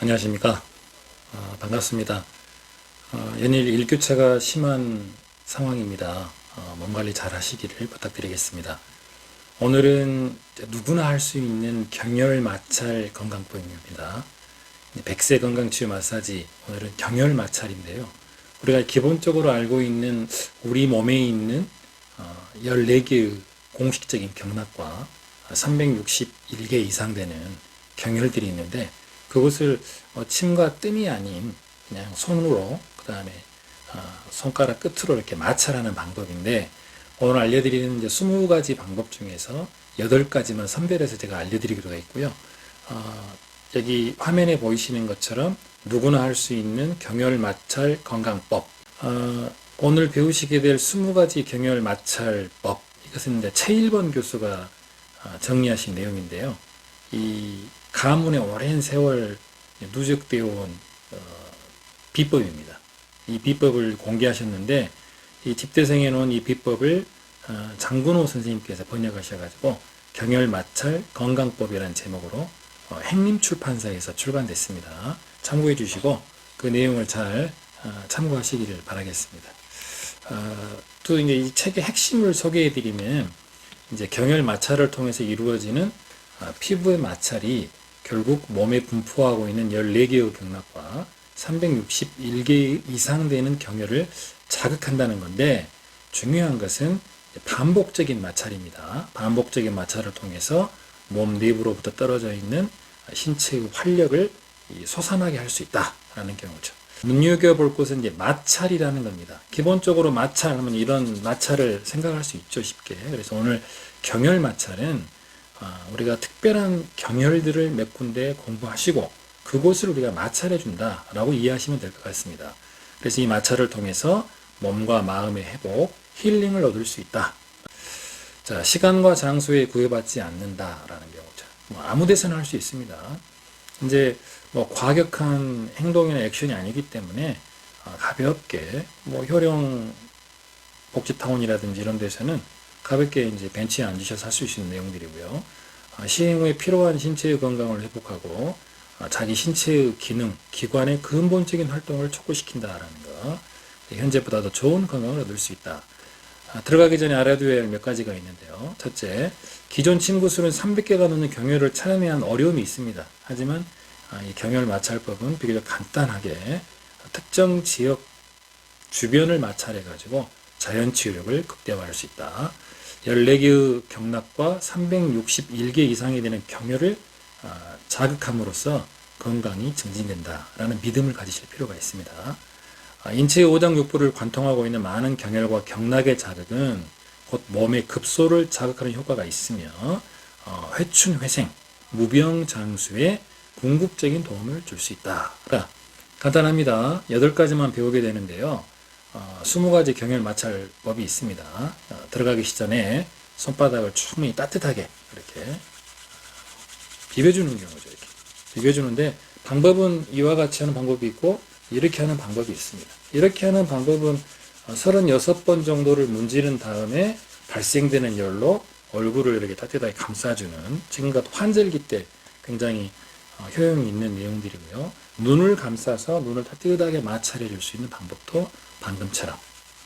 안녕하십니까. 반갑습니다. 연일 일교차가 심한 상황입니다. 몸 관리 잘 하시기를 부탁드리겠습니다. 오늘은 누구나 할 수 있는 경혈 마찰 건강법입니다. 100세 건강치유 마사지, 오늘은 경혈 마찰인데요. 우리가 기본적으로 알고 있는 우리 몸에 있는 14개의 공식적인 경락과 361개 이상 되는 경혈들이 있는데, 그것을 침과 뜸이 아닌 그냥 손으로, 그 다음에 손가락 끝으로 이렇게 마찰하는 방법인데, 오늘 알려드리는 이제 20가지 방법 중에서 8가지만 선별해서 제가 알려드리기로 했고요. 여기 화면에 보이시는 것처럼 누구나 할 수 있는 경혈 마찰 건강법. 오늘 배우시게 될 20가지 경혈 마찰법. 이것은 이제 최일번 교수가 정리하신 내용인데요. 이 가문의 오랜 세월 누적되어 온 비법입니다. 이 비법을 공개하셨는데, 이 집대성에 놓은 이 비법을 장근호 선생님께서 번역하셔가지고 경혈마찰 건강법이라는 제목으로 행림출판사에서 출간됐습니다. 참고해 주시고 그 내용을 잘 참고하시기를 바라겠습니다. 또 이제 이 책의 핵심을 소개해 드리면, 이제 경혈마찰을 통해서 이루어지는 피부의 마찰이 결국 몸에 분포하고 있는 14개의 경락과 361개 이상 되는 경혈을 자극한다는 건데, 중요한 것은 반복적인 마찰입니다. 반복적인 마찰을 통해서 몸 내부로부터 떨어져 있는 신체의 활력을 솟아나게 할 수 있다라는 경우죠. 눈여겨볼 것은 이제 마찰이라는 겁니다. 기본적으로 마찰하면 이런 마찰을 생각할 수 있죠, 쉽게. 그래서 오늘 경혈 마찰은 우리가 특별한 경혈들을 몇 군데 공부하시고 그곳을 우리가 마찰해 준다라고 이해하시면 될 것 같습니다. 그래서 이 마찰을 통해서 몸과 마음의 회복, 힐링을 얻을 수 있다. 자, 시간과 장소에 구애받지 않는다라는 경우죠. 아무 데서나 할 수 있습니다. 이제 과격한 행동이나 액션이 아니기 때문에 가볍게 효령 복지타운이라든지 이런 데서는 가볍게 이제 벤치에 앉으셔서 할 수 있는 내용들이고요. 시행 후에 필요한 신체의 건강을 회복하고 자기 신체의 기능, 기관의 근본적인 활동을 촉구시킨다라는 거. 현재보다 더 좋은 건강을 얻을 수 있다. 들어가기 전에 알아둬야 할 몇 가지가 있는데요. 첫째, 기존 침구술은 300개가 넘는 경혈을 찾아내야 하는 어려움이 있습니다. 하지만 이 경혈 마찰법은 비교적 간단하게 특정 지역 주변을 마찰해가지고 자연 치유력을 극대화할 수 있다. 14개의 경락과 361개 이상이 되는 경혈을 자극함으로써 건강이 증진된다라는 믿음을 가지실 필요가 있습니다. 인체의 오장육부를 관통하고 있는 많은 경혈과 경락의 자극은 곧 몸의 급소를 자극하는 효과가 있으며 회춘회생, 무병장수에 궁극적인 도움을 줄 수 있다. 간단합니다. 8가지만 배우게 되는데요. 20가지 경혈 마찰법이 있습니다. 들어가기 전에 손바닥을 충분히 따뜻하게 이렇게 비벼주는 경우죠. 이렇게 비벼주는데, 방법은 이와 같이 하는 방법이 있고 이렇게 하는 방법이 있습니다. 이렇게 하는 방법은 36번 정도를 문지른 다음에 발생되는 열로 얼굴을 이렇게 따뜻하게 감싸주는, 지금과 환절기 때 굉장히 효용이 있는 내용들이고요. 눈을 감싸서 눈을 따뜻하게 마찰해 줄 수 있는 방법도 방금처럼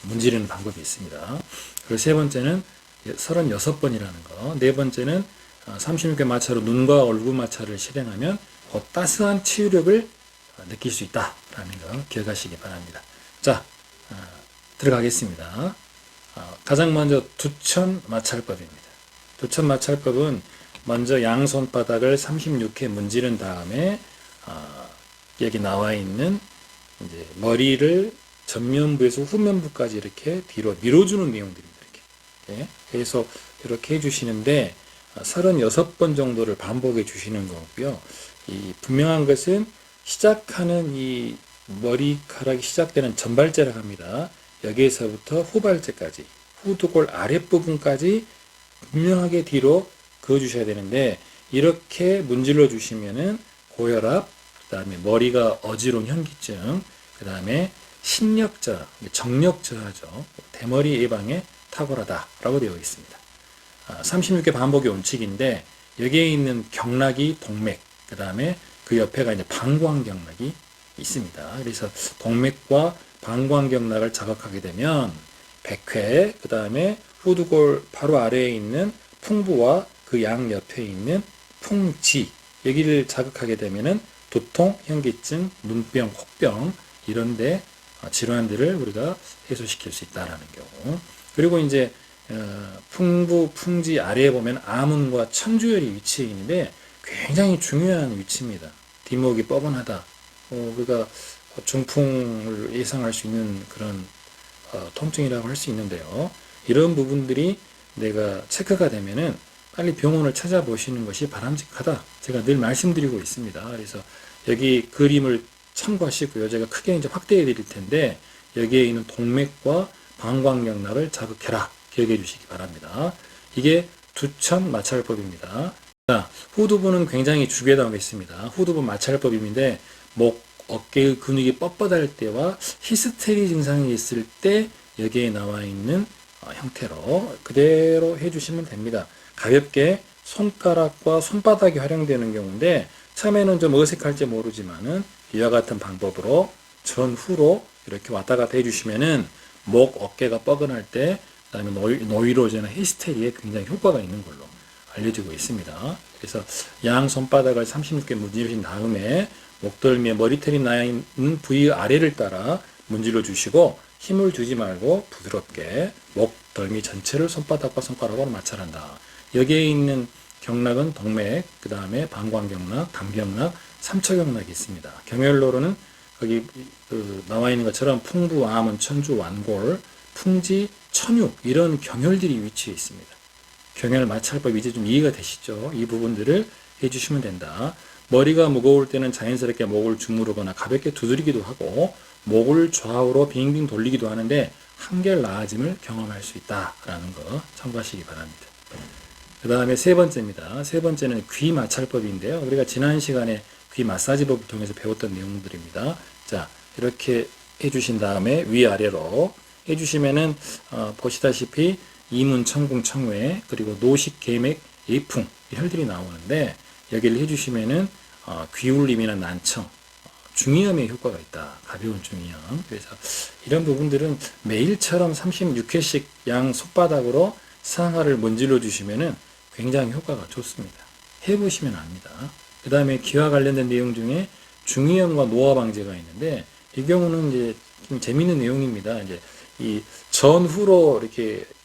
문지르는 방법이 있습니다. 그리고 세 번째는 36번이라는 거, 네 번째는 36개 마찰로 눈과 얼굴 마찰을 실행하면 곧 따스한 치유력을 느낄 수 있다라는 거 기억하시기 바랍니다. 자, 들어가겠습니다. 가장 먼저 두천 마찰법입니다. 두천 마찰법은 먼저 양손바닥을 36회 문지른 다음에 여기 나와 있는 이제 머리를 전면부에서 후면부까지 이렇게 뒤로 밀어주는 내용들입니다. 이렇게 계속 이렇게 해주시는데 36번 정도를 반복해 주시는 거고요. 이 분명한 것은 시작하는 이 머리카락이 시작되는 전발제라고 합니다. 여기에서부터 후발제까지, 후두골 아랫부분까지 분명하게 뒤로 그어 주셔야 되는데, 이렇게 문질러 주시면은 고혈압, 그 다음에 머리가 어지러운 현기증, 그 다음에 신력저하, 정력저하죠. 대머리 예방에 탁월하다라고 되어 있습니다. 36개 반복의 원칙인데, 여기에 있는 경락이 동맥, 그 다음에 그 옆에가 이제 방광경락이 있습니다. 그래서 동맥과 방광경락을 자극하게 되면 백회, 그 다음에 후두골 바로 아래에 있는 풍부와 그 양 옆에 있는 풍지, 여기를 자극하게 되면은 두통, 현기증, 눈병, 혹병 이런데 질환들을 우리가 해소시킬 수 있다라는 경우. 그리고 이제 풍부, 풍지 아래에 보면 아문과 천주열이 위치해 있는데 굉장히 중요한 위치입니다. 뒷목이 뻐근하다. 우리가 중풍을 예상할 수 있는 그런 통증이라고 할 수 있는데요. 이런 부분들이 내가 체크가 되면은 빨리 병원을 찾아보시는 것이 바람직하다. 제가 늘 말씀드리고 있습니다. 그래서 여기 그림을 참고하시고요. 제가 크게 이제 확대해 드릴 텐데 여기에 있는 동맥과 방광경락을 자극해라. 기억해 주시기 바랍니다. 이게 두천 마찰법입니다. 자, 후두부는 굉장히 중요하다고 했습니다. 후두부 마찰법인데 목, 어깨의 근육이 뻣뻣할 때와 히스테리 증상이 있을 때 여기에 나와 있는 형태로 그대로 해주시면 됩니다. 가볍게 손가락과 손바닥이 활용되는 경우인데 처음에는 좀 어색할지 모르지만은 이와 같은 방법으로 전후로 이렇게 왔다 갔다 해주시면은 목, 어깨가 뻐근할 때, 그다음에 노이로제나 히스테리에 굉장히 효과가 있는 걸로 알려지고 있습니다. 그래서 양 손바닥을 36개 문지르신 다음에 목덜미에 머리털이 나 있는 부위 아래를 따라 문질러 주시고 힘을 주지 말고 부드럽게 목덜미 전체를 손바닥과 손가락으로 마찰한다. 여기에 있는 경락은 동맥, 그 다음에 방광경락, 담경락, 삼처경락이 있습니다. 경혈로로는 거기 나와 있는 것처럼 풍부, 암은, 천주, 완골, 풍지, 천유 이런 경혈들이 위치해 있습니다. 경혈 마찰법 이제 좀 이해가 되시죠? 이 부분들을 해주시면 된다. 머리가 무거울 때는 자연스럽게 목을 주무르거나 가볍게 두드리기도 하고 목을 좌우로 빙빙 돌리기도 하는데 한결 나아짐을 경험할 수 있다라는 거 참고하시기 바랍니다. 그 다음에 세 번째입니다. 세 번째는 귀 마찰법인데요. 우리가 지난 시간에 귀 마사지법을 통해서 배웠던 내용들입니다. 자, 이렇게 해주신 다음에 위아래로 해주시면은 보시다시피 이문, 천궁, 청회 그리고 노식, 계맥, 예풍 혈들이 나오는데 여기를 해주시면은 귀울림이나 난청, 중이염에 효과가 있다. 가벼운 중이염. 그래서 이런 부분들은 매일처럼 36회씩 양 손바닥으로 상하를 문질러 주시면은 굉장히 효과가 좋습니다. 해보시면 압니다. 그 다음에 귀와 관련된 내용 중에 중이염과 노화 방제가 있는데 이 경우는 이제 좀 재밌는 내용입니다. 이제 이 전후로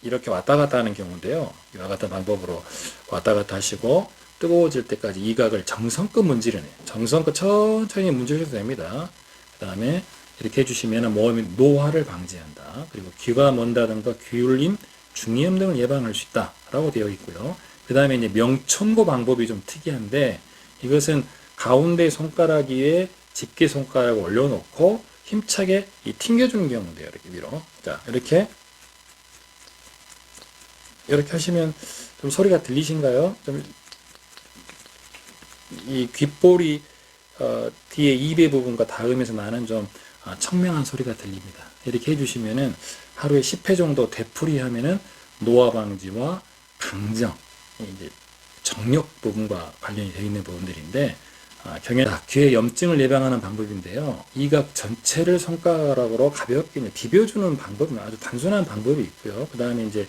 이렇게 왔다 갔다 하는 경우인데요. 이와 같은 방법으로 왔다 갔다 하시고 뜨거워질 때까지 이각을 정성껏 문지르네요. 정성껏 천천히 문지르셔도 됩니다. 그 다음에 이렇게 해주시면 몸의 노화를 방지한다. 그리고 귀가 먼다든가 귀울림, 중이염 등을 예방할 수 있다라고 되어 있고요. 그 다음에 이제 명천고 방법이 좀 특이한데 이것은 가운데 손가락 위에 집게 손가락을 올려놓고 힘차게 튕겨주는 경우인데요. 이렇게 위로. 자, 이렇게 하시면 좀 소리가 들리신가요? 좀 이 귓볼이 뒤에 입의 부분과 닿으면서 나는 좀 청명한 소리가 들립니다. 이렇게 해주시면은 하루에 10회 정도 되풀이하면은 노화 방지와 강정, 이제 정력 부분과 관련이 되어 있는 부분들인데 귀의 염증을 예방하는 방법인데요. 이각 전체를 손가락으로 가볍게 비벼주는 방법은 아주 단순한 방법이 있고요. 그 다음에 이제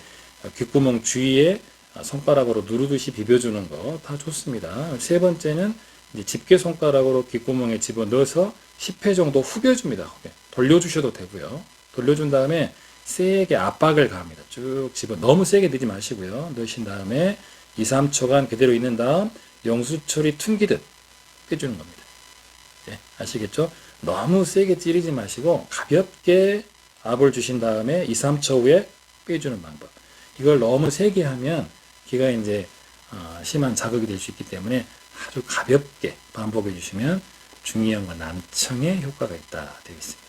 귓구멍 주위에 손가락으로 누르듯이 비벼주는 거 다 좋습니다. 세 번째는 이제 집게 손가락으로 귓구멍에 집어 넣어서 10회 정도 후벼줍니다. 후벼. 돌려주셔도 되고요. 돌려준 다음에 세게 압박을 가합니다. 쭉 집어 너무 세게 넣지 마시고요. 넣으신 다음에 2, 3초간 그대로 있는 다음 영수철이 튕기듯 빼주는 겁니다. 네, 아시겠죠? 너무 세게 찌르지 마시고 가볍게 압을 주신 다음에 2, 3초 후에 빼주는 방법. 이걸 너무 세게 하면 귀가 이제 심한 자극이 될 수 있기 때문에 아주 가볍게 반복해 주시면 중이염과 난청에 효과가 있다 되어 있습니다.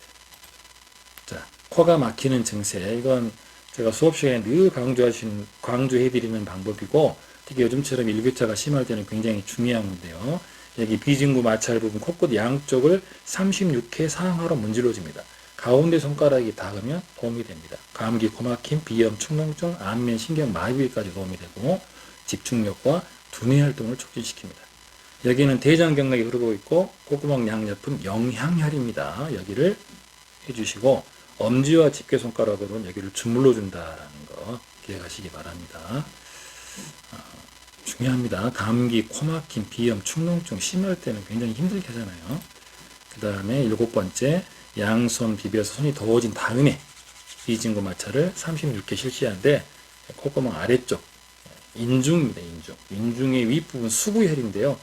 자, 코가 막히는 증세. 이건 제가 수업 시간에 늘 강조해드리는 방법이고 특히 요즘처럼 일교차가 심할 때는 굉장히 중요한 건데요. 여기 비진구 마찰 부분 콧끝 양쪽을 36회 상하로 문질러줍니다. 가운데 손가락이 닿으면 도움이 됩니다. 감기, 코막힘, 비염, 축농증, 안면, 신경, 마비까지 도움이 되고 집중력과 두뇌 활동을 촉진시킵니다. 여기는 대장경락이 흐르고 있고 콧구멍 양옆은 영향혈입니다. 여기를 해주시고 엄지와 집게손가락으로는 여기를 주물러 준다라는 거 기억하시기 바랍니다. 중요합니다. 감기, 코막힘, 비염, 축농증 심할 때는 굉장히 힘들게 하잖아요. 그 다음에 7번째, 양손 비벼서 손이 더워진 다음에 이진구 마찰을 36개 실시하는데 콧구멍 아래쪽 인중입니다. 인중의 윗부분 수부혈인데요.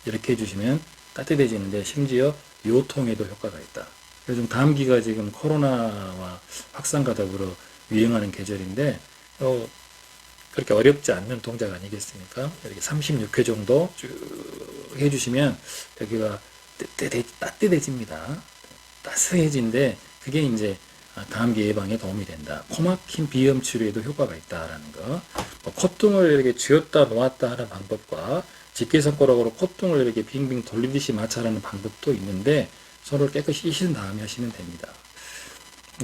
이렇게 해주시면 따뜻해지는데 심지어 요통에도 효과가 있다. 요즘 감기가 지금 코로나와 확산과 더불어 유행하는 계절인데 그렇게 어렵지 않는 동작 아니겠습니까? 이렇게 36회 정도 쭉 해주시면 여기가 따뜻해집니다. 따스해진데 그게 이제 감기 예방에 도움이 된다. 코막힘 비염 치료에도 효과가 있다라는 거. 콧등을 이렇게 쥐었다 놓았다 하는 방법과 집게손가락으로 콧등을 이렇게 빙빙 돌리듯이 마찰하는 방법도 있는데 손을 깨끗이 씻은 다음에 하시면 됩니다.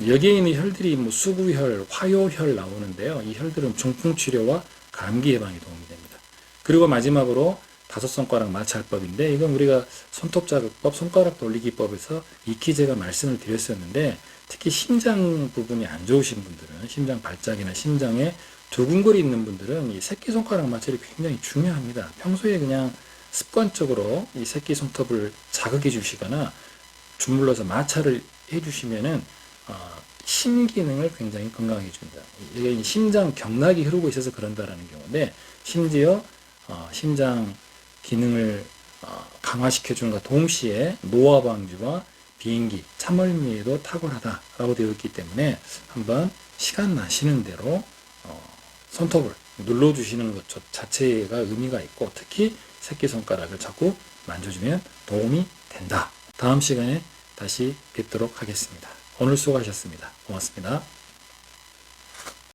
여기에 있는 혈들이 수부혈, 화요혈 나오는데요. 이 혈들은 중풍 치료와 감기 예방에 도움이 됩니다. 그리고 마지막으로 다섯 손가락 마찰법인데 이건 우리가 손톱 자극법, 손가락 돌리기법에서 익히 제가 말씀을 드렸었는데 특히 심장 부분이 안 좋으신 분들은 심장 발작이나 심장에 두근거리 있는 분들은 이 새끼손가락 마찰이 굉장히 중요합니다. 평소에 그냥 습관적으로 이 새끼손톱을 자극해 주시거나 주물러서 마찰을 해 주시면은 심기능을 굉장히 건강하게 줍니다. 이게 심장 경락이 흐르고 있어서 그런다라는 경우인데 심지어 심장 기능을 강화시켜 주는 것과 동시에 노화 방지와 비행기, 참을미에도 탁월하다라고 되어 있기 때문에 한번 시간 나시는 대로 손톱을 눌러주시는 것 자체가 의미가 있고 특히 새끼손가락을 자꾸 만져주면 도움이 된다. 다음 시간에 다시 뵙도록 하겠습니다. 오늘 수고하셨습니다. 고맙습니다.